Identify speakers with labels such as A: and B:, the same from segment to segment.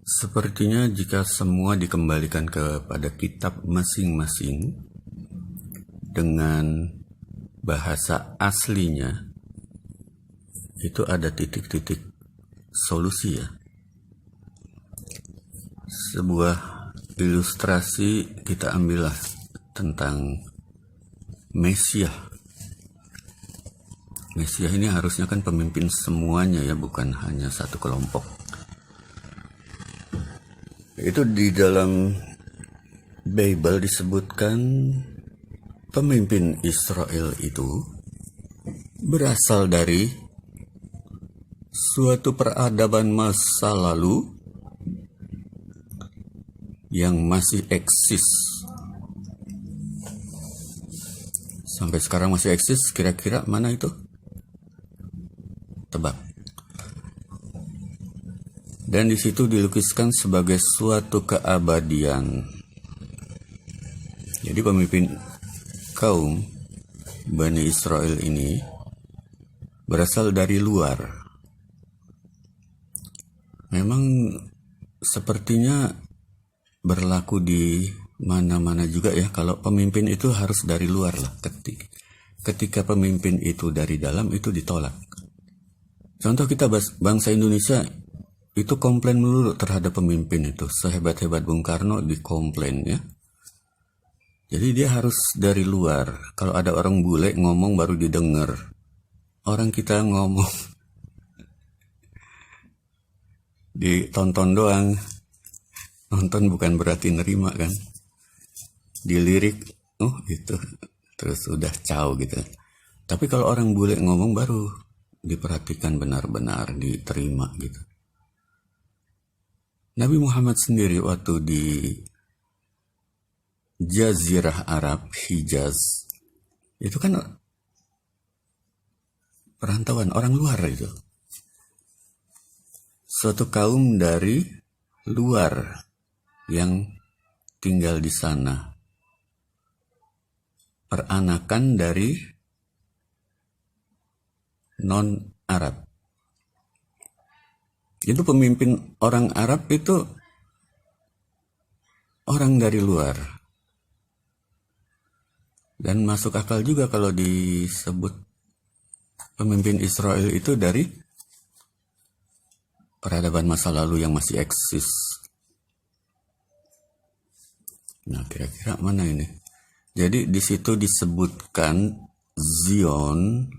A: Sepertinya jika semua dikembalikan kepada kitab masing-masing dengan bahasa aslinya, itu ada titik-titik solusi ya. Sebuah ilustrasi kita ambillah tentang Mesias. Mesias ini harusnya kan pemimpin semuanya ya, bukan hanya satu kelompok. Itu di dalam Bible disebutkan pemimpin Israel itu berasal dari suatu peradaban masa lalu yang masih eksis. Sampai sekarang masih eksis, kira-kira mana itu? Tebak. Dan di situ dilukiskan sebagai suatu keabadian. Jadi pemimpin kaum Bani Israel ini berasal dari luar. Memang sepertinya berlaku di mana-mana juga ya, kalau pemimpin itu harus dari luar lah. Ketika pemimpin itu dari dalam, itu ditolak. Contoh kita bangsa Indonesia itu komplain melulu terhadap pemimpin itu. Sehebat-hebat Bung Karno dikomplain ya. Jadi dia harus dari luar. Kalau ada orang bule ngomong baru didengar. Orang kita ngomong ditonton doang. Nonton bukan berarti nerima kan. Dilirik, itu terus udah caw gitu. Tapi kalau orang bule ngomong baru diperhatikan benar-benar, diterima gitu. Nabi Muhammad sendiri waktu di Jazirah Arab, Hijaz, itu kan perantauan orang luar itu. Suatu kaum dari luar yang tinggal di sana. Peranakan dari non-Arab. Itu pemimpin orang Arab itu orang dari luar. Dan masuk akal juga kalau disebut pemimpin Israel itu dari peradaban masa lalu yang masih eksis. Nah, kira-kira mana ini? Jadi di situ disebutkan Zion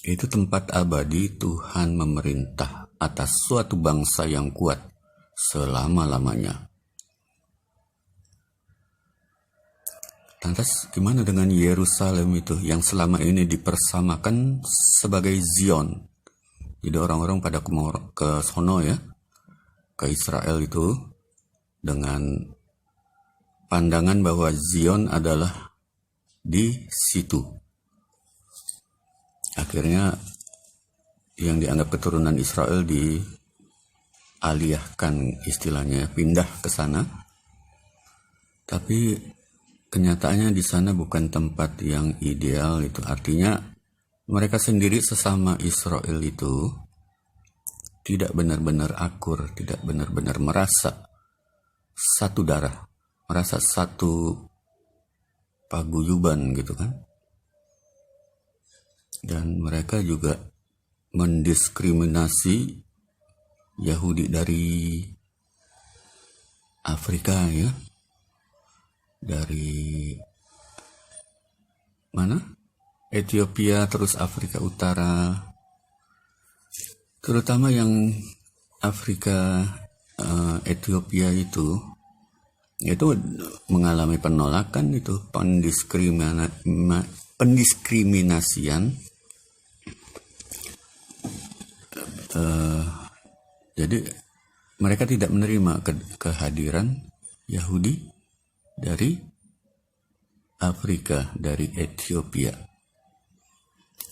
A: itu tempat abadi Tuhan memerintah atas suatu bangsa yang kuat selama-lamanya. Lantas gimana dengan Yerusalem itu yang selama ini dipersamakan sebagai Zion? Jadi orang-orang pada ke sono ya, ke Israel itu dengan pandangan bahwa Zion adalah di situ. Akhirnya yang dianggap keturunan Israel dialihkan istilahnya, pindah ke sana. Tapi kenyataannya di sana bukan tempat yang ideal itu. Artinya mereka sendiri sesama Israel itu tidak benar-benar akur, tidak benar-benar merasa satu darah, merasa satu paguyuban gitu kan. Dan mereka juga mendiskriminasi Yahudi dari Afrika ya. Dari mana? Ethiopia terus Afrika Utara. Terutama yang Afrika Ethiopia itu mengalami penolakan itu, pendiskriminasian. Jadi mereka tidak menerima kehadiran Yahudi dari Afrika, dari Ethiopia.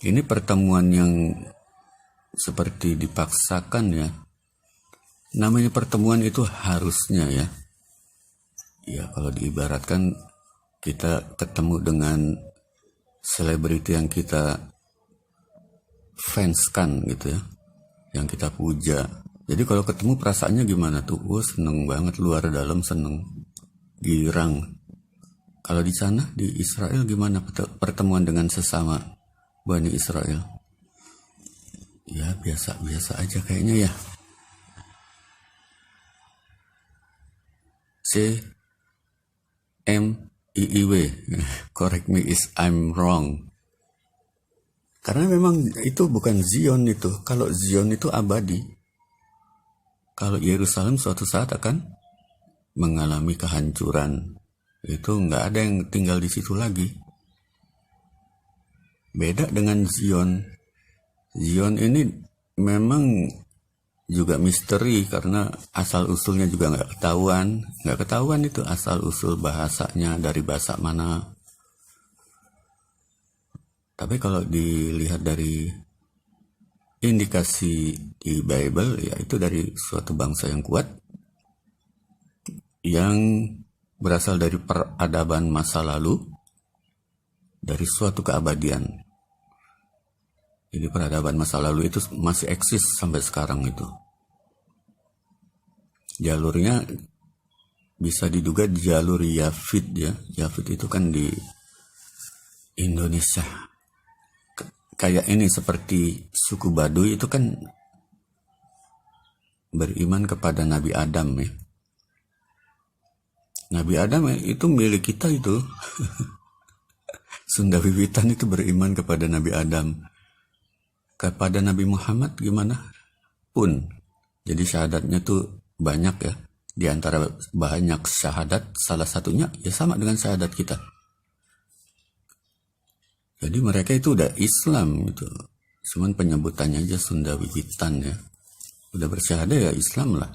A: Ini pertemuan yang seperti dipaksakan ya. Namanya pertemuan itu harusnya ya. Ya kalau diibaratkan kita ketemu dengan selebriti yang kita fanskan gitu ya, yang kita puja, Jadi kalau ketemu perasaannya gimana tuh? Seneng banget, luar dalam seneng, girang. Kalau di sana di Israel gimana pertemuan dengan sesama Bani Israel? Ya biasa-biasa aja kayaknya ya. CMIIW, correct me if I'm wrong. Karena memang itu bukan Zion itu. Kalau Zion itu abadi. Kalau Yerusalem suatu saat akan mengalami kehancuran. Itu nggak ada yang tinggal di situ lagi. Beda dengan Zion. Zion ini memang juga misteri karena asal usulnya juga nggak ketahuan itu asal usul bahasanya dari bahasa mana. Tapi kalau dilihat dari indikasi di Bible, ya itu dari suatu bangsa yang kuat yang berasal dari peradaban masa lalu, dari suatu keabadian. Jadi peradaban masa lalu itu masih eksis sampai sekarang itu. Jalurnya bisa diduga jalur Yafid ya. Yafid itu kan di Indonesia. Kayak ini seperti suku Baduy itu kan beriman kepada Nabi Adam ya. Nabi Adam itu milik kita itu. Sunda Wiwitan itu beriman kepada Nabi Adam. Kepada Nabi Muhammad gimana pun. Jadi syahadatnya tuh banyak ya. Di antara banyak syahadat, salah satunya ya sama dengan syahadat kita. Jadi mereka itu udah Islam gitu. Cuman penyebutannya aja Sunda Wiwitan ya. Udah bersyahadat ya Islam lah.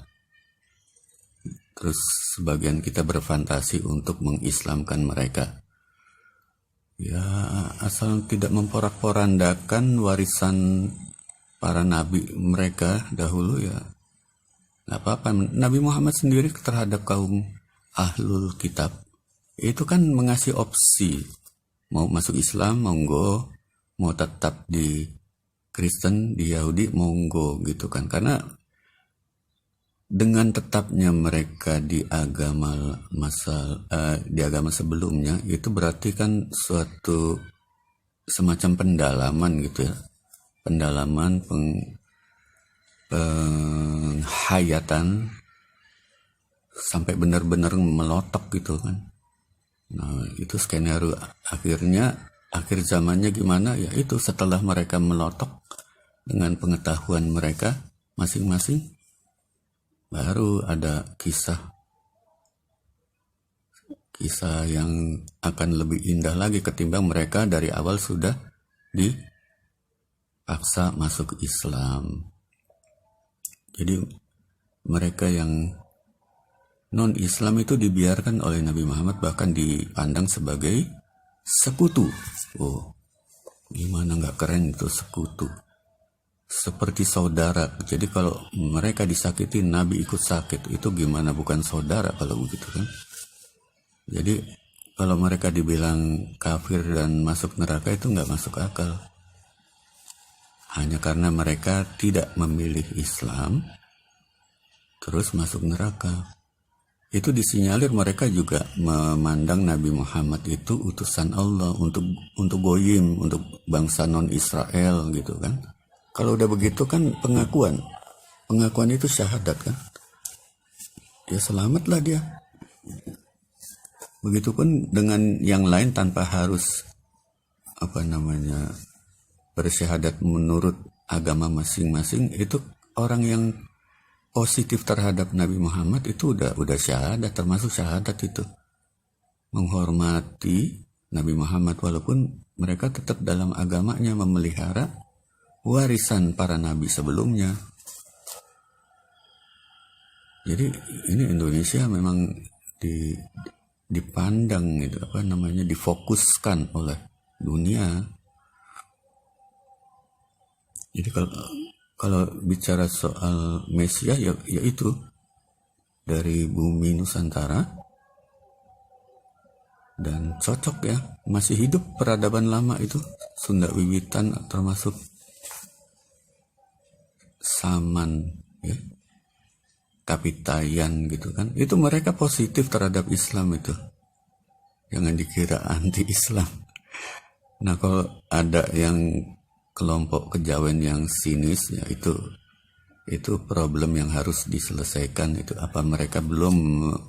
A: Terus sebagian kita berfantasi untuk mengislamkan mereka. Ya asal tidak memporak-porandakan warisan para nabi mereka dahulu ya nggak apa-apa. Nabi Muhammad sendiri terhadap kaum ahlul kitab itu kan mengasih opsi mau masuk Islam monggo, mau tetap di Kristen di Yahudi monggo gitu kan. Karena dengan tetapnya mereka di agama sebelumnya itu berarti kan suatu semacam pendalaman gitu ya, pendalaman penghayatan sampai benar-benar melotok gitu kan. Nah itu skenario akhirnya akhir zamannya gimana ya, itu setelah mereka melotok dengan pengetahuan mereka masing-masing, baru ada kisah yang akan lebih indah lagi ketimbang mereka dari awal sudah dipaksa masuk Islam. Jadi mereka yang non-Islam itu dibiarkan oleh Nabi Muhammad, bahkan dipandang sebagai sekutu. Oh, gimana nggak keren itu sekutu? Seperti saudara. Jadi kalau mereka disakiti, Nabi ikut sakit, itu gimana bukan saudara kalau begitu kan? Jadi kalau mereka dibilang kafir dan masuk neraka itu nggak masuk akal. Hanya karena mereka tidak memilih Islam, terus masuk neraka. Itu disinyalir mereka juga memandang Nabi Muhammad itu utusan Allah untuk goyim, untuk bangsa non-Israel gitu kan. Kalau udah begitu kan pengakuan itu syahadat kan. Ya selamatlah dia. Begitupun dengan yang lain tanpa harus bersyahadat menurut agama masing-masing. Itu orang yang positif terhadap Nabi Muhammad itu udah syahadat, termasuk syahadat itu menghormati Nabi Muhammad walaupun mereka tetap dalam agamanya memelihara warisan para nabi sebelumnya. Jadi ini Indonesia memang dipandang gitu, difokuskan oleh dunia. Jadi kalau bicara soal Mesias ya itu dari bumi Nusantara dan cocok ya, masih hidup peradaban lama itu Sunda Wiwitan termasuk Saman ya. kapitayan gitu kan. Itu mereka positif terhadap Islam itu. Jangan dikira anti-Islam. Nah kalau ada yang kelompok kejawen yang sinis, ya itu problem yang harus diselesaikan. Itu apa mereka belum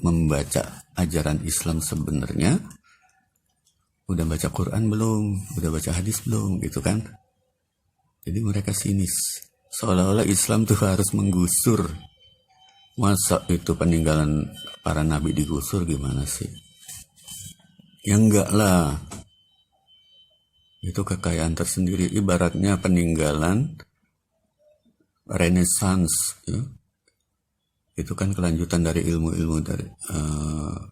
A: membaca ajaran Islam sebenarnya? Udah baca Quran belum? Udah baca hadis belum? Gitu kan? Jadi mereka sinis. Seolah-olah Islam tuh harus menggusur. Masa itu peninggalan para nabi digusur gimana sih? Ya enggak lah. Itu kekayaan tersendiri. Ibaratnya peninggalan Renaissance. Ya. Itu kan kelanjutan dari ilmu-ilmu dari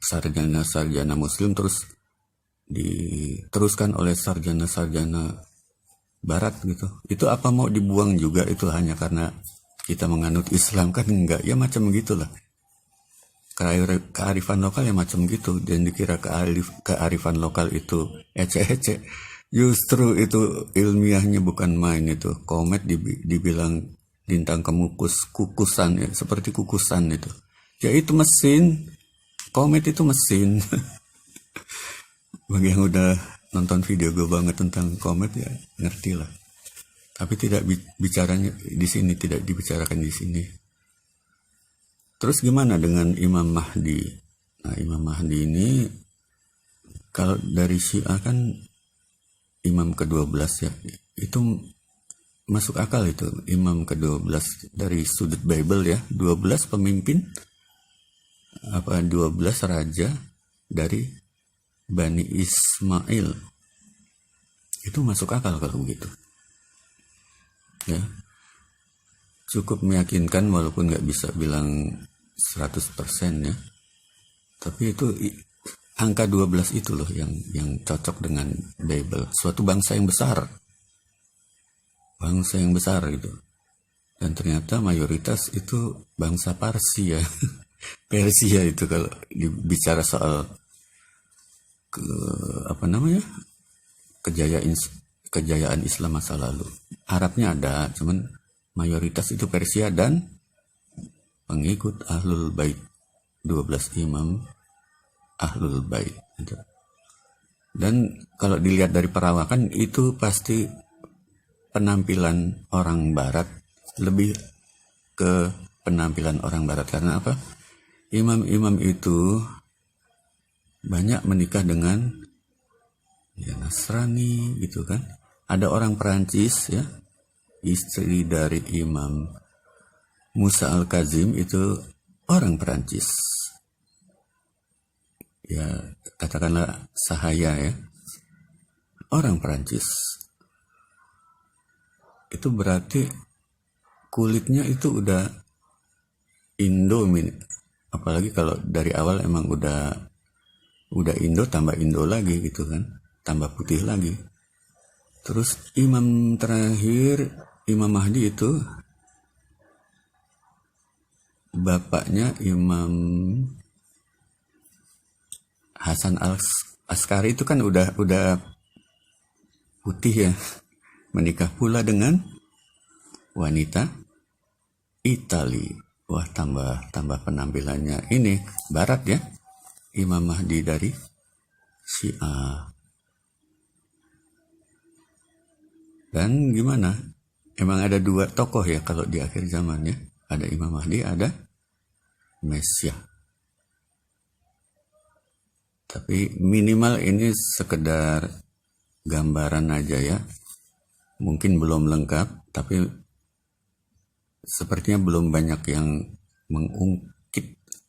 A: sarjana-sarjana Muslim terus diteruskan oleh sarjana-sarjana Barat gitu. Itu apa mau dibuang juga itu hanya karena kita menganut Islam kan enggak. Ya macam gitulah. Kearifan lokal ya macam gitu. Dan dikira kearifan lokal itu ece-ece. Justru itu ilmiahnya bukan main itu. Komet dibilang lintang kukusan ya. Seperti kukusan itu. Ya itu mesin. Komet itu mesin. Bagi yang udah nonton video gue banget tentang komet ya ngerti lah. Tapi tidak bicaranya di sini, tidak dibicarakan di sini. Terus gimana dengan Imam Mahdi? Nah Imam Mahdi ini kalau dari Syiah kan Imam ke-12 ya. Itu masuk akal itu Imam ke-12 dari sudut Bible ya. 12 pemimpin 12 raja dari Bani Ismail. Itu masuk akal kalau begitu. Ya. Cukup meyakinkan walaupun nggak bisa bilang 100% ya. Tapi itu angka 12 itu loh yang cocok dengan Bible. Suatu bangsa yang besar. Bangsa yang besar gitu. Dan ternyata mayoritas itu bangsa Parsia. Persia itu kalau bicara soal kejayaan Islam masa lalu. Arabnya ada, cuman mayoritas itu Persia dan pengikut Ahlul Bait. 12 imam Ahlul Bait. Dan kalau dilihat dari perawakan itu pasti penampilan orang Barat lebih ke penampilan orang Barat. Karena apa? Imam-imam itu banyak menikah dengan ya Nasrani gitu kan. Ada orang Perancis ya, istri dari Imam Musa Al-Kazim itu orang Perancis. Ya katakanlah sahaya ya, orang Perancis. Itu berarti kulitnya itu udah Indo, apalagi kalau dari awal emang udah Indo tambah Indo lagi gitu kan, tambah putih lagi. Terus imam terakhir Imam Mahdi itu bapaknya Imam Hasan Al-Askari itu kan udah putih ya, menikah pula dengan wanita Itali. Wah tambah penampilannya ini Barat ya. Imam Mahdi dari Syiah. Dan gimana? Emang ada dua tokoh ya kalau di akhir zaman ya. Ada Imam Mahdi, ada Mesias. Tapi minimal ini sekedar gambaran aja ya. Mungkin belum lengkap, tapi sepertinya belum banyak yang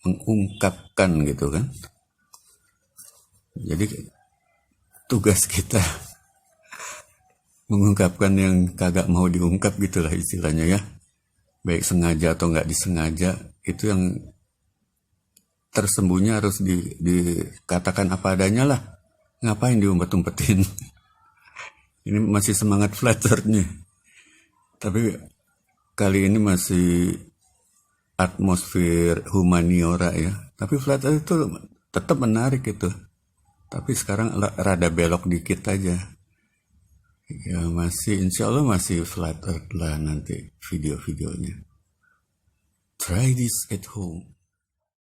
A: mengungkapkan gitu kan. Jadi tugas kita mengungkapkan yang kagak mau diungkap gitulah istilahnya ya. Baik sengaja atau nggak disengaja, itu yang tersembunyi harus dikatakan apa adanya lah. Ngapain diumpet-umpetin? Ini masih semangat flat earth-nya. Tapi kali ini masih atmosfer humaniora ya. Tapi flat earth itu tetap menarik itu. Tapi sekarang rada belok dikit aja. Ya masih, insya Allah masih flat earth lah nanti video-videonya. Try this at home.